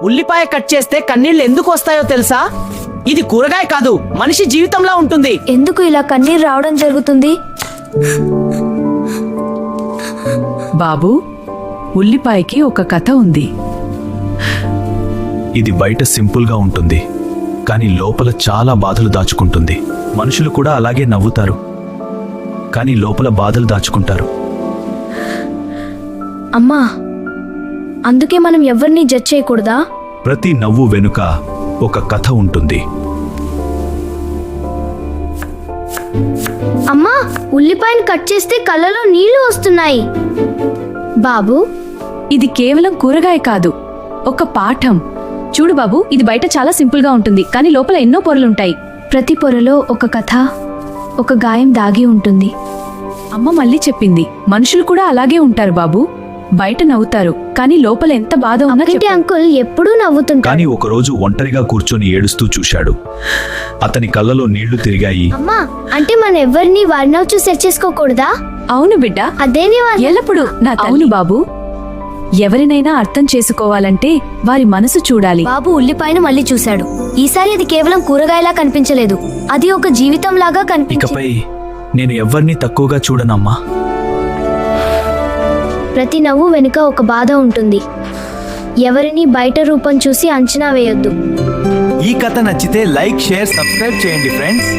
ఉల్లిపాయ కట్ చేస్తే కన్నీళ్లు ఎందుకు వస్తాయో తెలుసా? ఇది కూరగాయ కాదు, మనిషి జీవితంలా ఉంటుంది. ఎందుకు ఇలా కన్నీరు రావడం జరుగుతుంది? బాబు, ఉల్లిపాయకి ఒక కథ ఉంది. ఇది బయట సింపుల్గా ఉంటుంది, కానీ లోపల చాలా బాధలు దాచుకుంటుంది. మనుషులు కూడా అలాగే నవ్వుతారు, కానీ లోపల బాధలు దాచుకుంటారు. అమ్మా, అందుకే మనం ఎవరిని జడ్జ్ చేయకూడదా? ప్రతి నవ్వు వెనుక ఒక కథ ఉంటుంది. అమ్మా, ఉల్లిపాయను కట్ చేస్తే కళ్ళలో నీళ్లు వస్తున్నాయి. బాబు, ఇది కేవలం కూరగాయ కాదు, ఒక పాఠం. చూడు బాబు, ఇది బయట చాలా సింపుల్గా ఉంటుంది, కానీ లోపల ఎన్నో పొరలుంటాయి. ప్రతి పొరలో ఒక కథ, ఒక గాయం దాగి ఉంటుంది. అమ్మ మళ్ళీ చెప్పింది, మనుషులు కూడా అలాగే ఉంటారు బాబు. బయట నవ్వుతారు, కానీ లోపల ఎంత బాధ ఉన్నా అక్కింటి అంకుల్ ఎప్పుడూ నవ్వుతుంటారు. కానీ ఒకరోజు ఒంటరిగా కూర్చొని ఏడుస్తూ చూశాడు. అతని కళ్ళలో నీళ్లు తిరిగాయి. అమ్మా, అంటే మనం ఎవరిని వారి నవ్వు చూసి సెట్ చేసుకోకూడదా? అవును బిడ్డ, అదేని ఎల్లప్పుడూ నా అవును బాబు. ఎవరినైనా అర్థం చేసుకోవాలంటే వారి మనసు చూడాలి. బాబు ఉల్లిపాయను మళ్ళీ చూశాడు. ఈసారి అది కేవలం కూరగాయలా కనిపించలేదు, అది ఒక జీవితం లాగా కనిపించింది. ఇకపై నేను ఎవ్వరినీ తక్కువగా చూడనమ్మా. ప్రతి నవ్వు వెనుక ఒక బాధ ఉంటుంది. ఎవరిని బయట రూపం చూసి అంచనా వేయొద్దు. ఈ కథ నచ్చితే లైక్, షేర్, సబ్స్క్రైబ్ చేయండి ఫ్రెండ్స్.